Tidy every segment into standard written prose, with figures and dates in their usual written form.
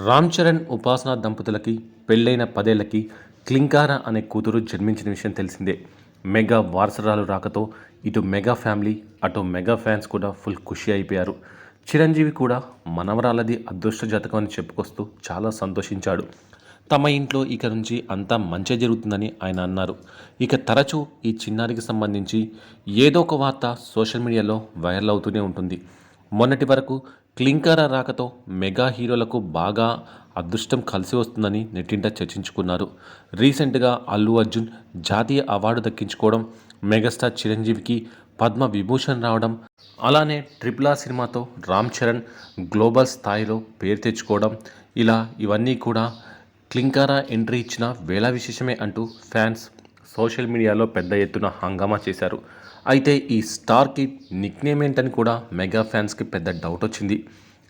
రామ్ చరణ్ ఉపాసన దంపతులకి పెళ్ళైన 10 ఏళ్లకి క్లింకార అనే కూతురు జన్మించిన విషయం తెలిసిందే. మెగా వారసురాలు రాకతో ఇటు మెగా ఫ్యామిలీ అటు మెగా ఫ్యాన్స్ కూడా ఫుల్ ఖుషి అయిపోయారు. చిరంజీవి కూడా మనవరాలది అదృష్ట జాతకం అని చెప్పుకొస్తూ చాలా సంతోషించాడు. తమ ఇంట్లో ఇక నుంచి అంతా మంచి జరుగుతుందని ఆయన అన్నారు. ఇక తరచూ ఈ చిన్నారికి సంబంధించి ఏదో ఒక వార్త సోషల్ మీడియాలో వైరల్ అవుతూనే ఉంటుంది. మొన్నటి వరకు క్లింకార రాకతో మెగా హీరోలకు బాగా అదృష్టం కలిసి వస్తుందని నెట్టింట చర్చించుకున్నారు. రీసెంట్గా అల్లు అర్జున్ జాతీయ అవార్డు దక్కించుకోవడం, మెగాస్టార్ చిరంజీవికి పద్మ విభూషణ్ రావడం, అలానే RRR సినిమాతో రామ్ చరణ్ గ్లోబల్ స్థాయిలో పేరు తెచ్చుకోవడం, ఇవన్నీ కూడా క్లింకార ఎంట్రీ ఇచ్చిన వేళ విశేషమే అంటూ ఫ్యాన్స్ సోషల్ మీడియాలో పెద్ద ఎత్తున హంగామా చేశారు. అయితే ఈ స్టార్ కిడ్ నిక్నేమ్ ఏంటని కూడా మెగా ఫ్యాన్స్కి పెద్ద డౌట్ వచ్చింది.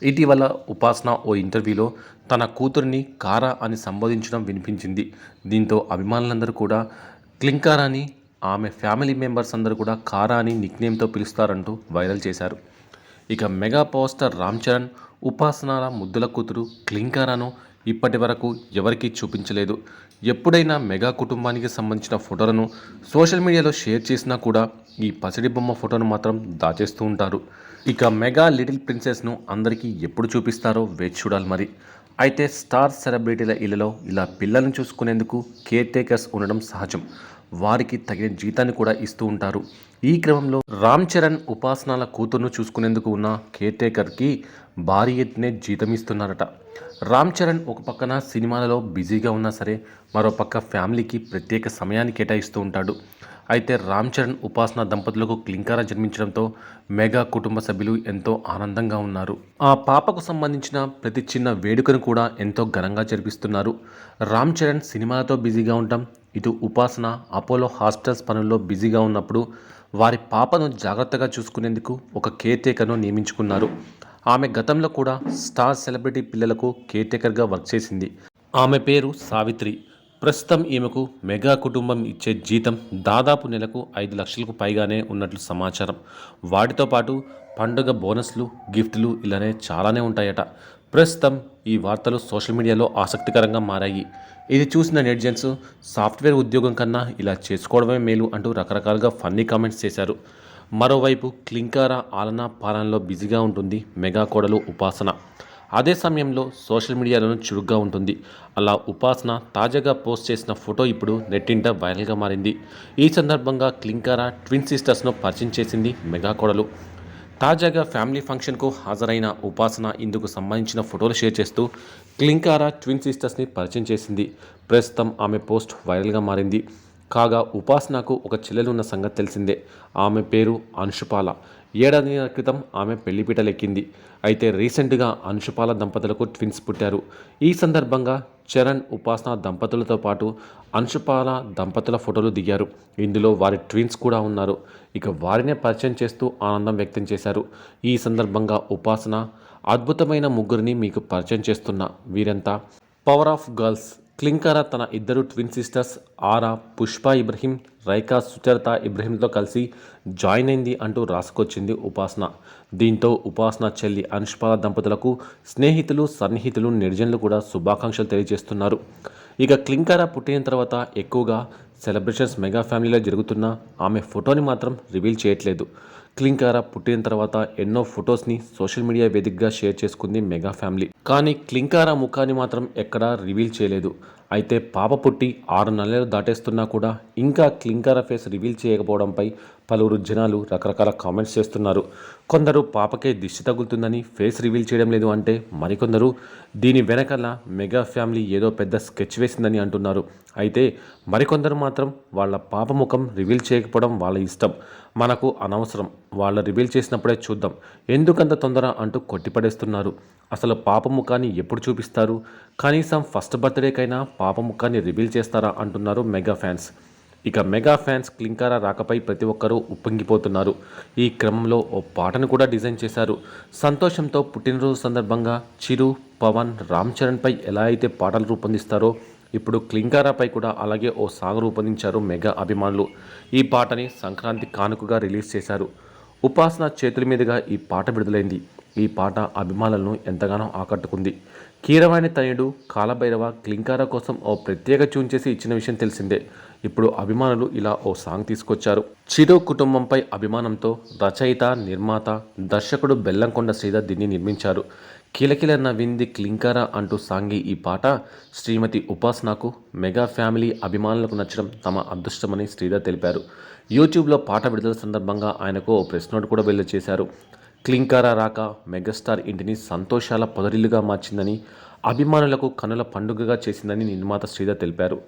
ఇటీవల ఉపాసన ఓ ఇంటర్వ్యూలో తన కూతురిని కారా అని సంబోధించడం వినిపించింది. దీంతో అభిమానులందరూ కూడా క్లింకారాని ఆమె ఫ్యామిలీ మెంబర్స్ అందరూ కూడా కారా అని నిక్నేమ్తో పిలుస్తారంటూ వైరల్ చేశారు. ఇక mega power star Ram Charan ఉపాసనల ముద్దుల కూతురు క్లింకారాను ఇప్పటి వరకు ఎవరికీ చూపించలేదు. ఎప్పుడైనా మెగా కుటుంబానికి సంబంధించిన ఫోటోలను సోషల్ మీడియాలో షేర్ చేసినా కూడా ఈ పసిడి బొమ్మ ఫోటోను మాత్రం దాచేస్తూ ఉంటారు. ఇక మెగా లిటిల్ ప్రిన్సెస్ను అందరికీ ఎప్పుడు చూపిస్తారో వేచి చూడాలి మరి. అయితే స్టార్ సెలబ్రిటీల ఇళ్లలో ఇలా పిల్లల్ని చూసుకునేందుకు కేర్ టేకర్స్ ఉండడం సహజం. వారికి తగిన జీతాన్ని కూడా ఇస్తూ ఉంటారు. ఈ క్రమంలో రామ్ చరణ్ ఉపాసనల కూతురును చూసుకునేందుకు ఉన్న కేర్ టేకర్కి భారీ ఎత్తునే జీతం ఇస్తున్నారట. రామ్ చరణ్ ఒక పక్కన సినిమాలలో బిజీగా ఉన్నా సరే మరో పక్క ఫ్యామిలీకి ప్రత్యేక సమయాన్ని కేటాయిస్తూ ఉంటాడు. అయితే రామ్ చరణ్ ఉపాసన దంపతులకు క్లింకార జన్మించడంతో మెగా కుటుంబ సభ్యులు ఎంతో ఆనందంగా ఉన్నారు. ఆ పాపకు సంబంధించిన ప్రతి చిన్న వేడుకను కూడా ఎంతో ఘనంగా జరిపిస్తున్నారు. రామ్ చరణ్ సినిమాలతో బిజీగా ఉంటాం, ఇటు ఉపాసన అపోలో హాస్పిటల్స్ పనుల్లో బిజీగా ఉన్నప్పుడు వారి పాపను జాగ్రత్తగా చూసుకునేందుకు ఒక కేర్ టేకర్ను నియమించుకున్నారు. ఆమె గతంలో కూడా స్టార్ సెలబ్రిటీ పిల్లలకు కేర్ టేకర్గా వర్క్ చేసింది. ఆమె పేరు సావిత్రి. ప్రస్తుతం ఈమెకు మెగా కుటుంబం ఇచ్చే జీతం దాదాపు నెలకు 5 లక్షలకు పైగానే ఉన్నట్లు సమాచారం. వాటితో పాటు పండుగ బోనస్లు, గిఫ్ట్లు ఇలానే చాలానే ఉంటాయట. ప్రస్తుతం ఈ వార్తలు సోషల్ మీడియాలో ఆసక్తికరంగా మారాయి. ఇది చూసిన నెటిజన్స్ సాఫ్ట్వేర్ ఉద్యోగం కన్నా ఇలా చేసుకోవడమే మేలు అంటూ రకరకాలుగా ఫన్నీ కామెంట్స్ చేశారు. మరోవైపు క్లింకార ఆలనా పాలనలో బిజీగా ఉంటుంది మెగా కోడలు ఉపాసన. అదే సమయంలో సోషల్ మీడియాలోనూ చురుగ్గా ఉంటుంది. అలా ఉపాసన తాజాగా పోస్ట్ చేసిన ఫోటో ఇప్పుడు నెట్టింట వైరల్గా మారింది. ఈ సందర్భంగా క్లింకార ట్విన్ సిస్టర్స్ను పరిచయం చేసింది మెగా కోడలు. తాజాగా ఫ్యామిలీ ఫంక్షన్కు హాజరైన ఉపాసన ఇందుకు సంబంధించిన ఫోటోలు షేర్ చేస్తూ క్లింకార ట్విన్ సిస్టర్స్ని పరిచయం చేసింది. ప్రస్తుతం ఆమె పోస్ట్ వైరల్గా మారింది. కాగా ఉపాసనకు ఒక చెల్లెలు ఉన్న సంగతి తెలిసిందే. ఆమె పేరు అంశుపాల. ఏడాదిన్నర క్రితం ఆమె పెళ్లిపీటలెక్కింది. అయితే రీసెంట్గా అంశుపాల దంపతులకు ట్విన్స్ పుట్టారు. ఈ సందర్భంగా చరణ్ ఉపాసన దంపతులతో పాటు అంశుపాల దంపతుల ఫోటోలు దిగారు. ఇందులో వారి ట్విన్స్ కూడా ఉన్నారు. ఇక వారినే పరిచయం చేస్తూ ఆనందం వ్యక్తం చేశారు. ఈ సందర్భంగా ఉపాసన అద్భుతమైన ముగ్గురిని మీకు పరిచయం చేస్తున్నా, వీరంతా పవర్ ఆఫ్ గర్ల్స్. క్లింకార తన ఇద్దరు ట్విన్ సిస్టర్స్ ఆరా పుష్ప ఇబ్రహీం, రైకా సుచరిత ఇబ్రహీంతో కలిసి జాయిన్ అయింది అంటూ రాసుకొచ్చింది ఉపాసన. దీంతో ఉపాసన చెల్లి అంశుపాల దంపతులకు స్నేహితులు, సన్నిహితులు, నిర్జనులు కూడా శుభాకాంక్షలు తెలియజేస్తున్నారు. ఇక క్లింకార పుట్టిన తర్వాత ఎక్కువగా సెలబ్రేషన్స్ మెగా ఫ్యామిలీలో జరుగుతున్నా ఆమె ఫోటోని మాత్రం రివీల్ చేయట్లేదు. క్లింకార పుట్టిన తర్వాత ఎన్నో ఫొటోస్ని సోషల్ మీడియా వేదికగా షేర్ చేసుకుంది మెగా ఫ్యామిలీ. కానీ క్లింకార ముఖాన్ని మాత్రం ఎక్కడా రివీల్ చేయలేదు. అయితే పాప పుట్టి 6 నెలలు దాటేస్తున్నా కూడా ఇంకా క్లింకార ఫేస్ రివీల్ చేయకపోవడంపై పలువురు జనాలు రకరకాల కామెంట్స్ చేస్తున్నారు. కొందరు పాపకే దిష్టి తగులుతుందని ఫేస్ రివీల్ చేయడం లేదు అంటే, మరికొందరు దీని వెనకాల మెగా ఫ్యామిలీ ఏదో పెద్ద స్కెచ్ వేసిందని అంటున్నారు. అయితే మరికొందరు మాత్రం వాళ్ళ పాప ముఖం రివీల్ చేయకపోవడం వాళ్ళ ఇష్టం, మనకు అనవసరం, వాళ్ళ రివీల్ చేసినప్పుడే చూద్దాం, ఎందుకంత తొందర అంటూ కొట్టిపడేస్తున్నారు. అసలు పాప ముఖాన్ని ఎప్పుడు చూపిస్తారు, కనీసం ఫస్ట్ బర్త్డేకైనా పాప ముఖాన్ని రివీల్ చేస్తారా అంటున్నారు మెగా ఫ్యాన్స్. ఇక మెగా ఫ్యాన్స్ క్లింకార రాకపై ప్రతి ఒక్కరూ ఉప్పొంగిపోతున్నారు. ఈ క్రమంలో ఓ పాటను కూడా డిజైన్ చేశారు. సంతోషంతో పుట్టినరోజు సందర్భంగా చిరు, పవన్, రామ్ చరణ్పై ఎలా అయితే పాటలు రూపొందిస్తారో ఇప్పుడు క్లింకారాపై కూడా అలాగే ఓ సాంగ్ రూపొందించారు మెగా అభిమానులు. ఈ పాటని సంక్రాంతి కానుకగా రిలీజ్ చేశారు. ఉపాసన చేతుల మీదుగా ఈ పాట విడుదలైంది. ఈ పాట అభిమానులను ఎంతగానో ఆకట్టుకుంది. కీరవాణి తనయుడు కాలభైరవ క్లింకార కోసం ఓ ప్రత్యేక ట్యూన్ చేసి ఇచ్చిన విషయం తెలిసిందే. ఇప్పుడు అభిమానులు ఇలా ఓ సాంగ్ తీసుకొచ్చారు. చిరు కుటుంబంపై అభిమానంతో రచయిత, నిర్మాత, దర్శకుడు బెల్లంకొండ శ్రీధర్ దీన్ని నిర్మించారు. కిలకిల నవ్వింది క్లింకార అంటూ సాంగి ఈ పాట శ్రీమతి ఉపాసనకు మెగా ఫ్యామిలీ అభిమానులకు నచ్చడం తమ అదృష్టమని శ్రీధర్ తెలిపారు. యూట్యూబ్లో పాట విడుదల సందర్భంగా ఆయనకు ఓ ప్రెస్ నోట్ కూడా విడుదల చేశారు. క్లింకార రాక మెగాస్టార్ ఇంటిని సంతోషాల పొదరిల్లుగా మార్చిందని, అభిమానులకు కనుల పండుగగా చేసిందని నిర్మాత శ్రీధర్ తెలిపారు.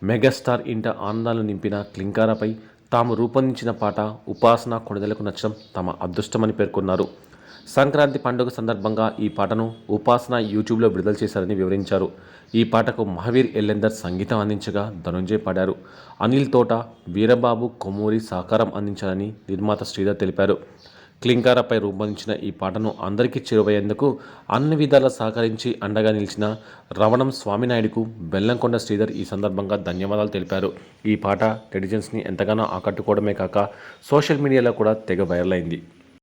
మెగాస్టార్ ఇంట ఆనందాలు నింపిన క్లింకారపై తాము రూపొందించిన పాట ఉపాసన కొణిదెలకు నచ్చడం తమ అదృష్టమని పేర్కొన్నారు. సంక్రాంతి పండుగ సందర్భంగా ఈ పాటను ఉపాసన యూట్యూబ్లో విడుదల చేశారని వివరించారు. ఈ పాటకు మహావీర్ ఎల్లెందర్ సంగీతం అందించగా ధనుంజయ్ పాడారు. అనిల్ తోట, వీరబాబు కొమ్మూరి సహకారం అందించారని నిర్మాత శ్రీధర్ తెలిపారు. క్లింకారపై రూపొందించిన ఈ పాటను అందరికీ చేరువయ్యేందుకు అన్ని విధాలా సహకరించి అండగా నిలిచిన రవణం స్వామినాయుడుకు బెల్లంకొండ శ్రీధర్ ఈ సందర్భంగా ధన్యవాదాలు తెలిపారు. ఈ పాట నెటిజన్స్ని ఎంతగానో ఆకట్టుకోవడమే కాక సోషల్ మీడియాలో కూడా తెగ వైరల్ అయింది.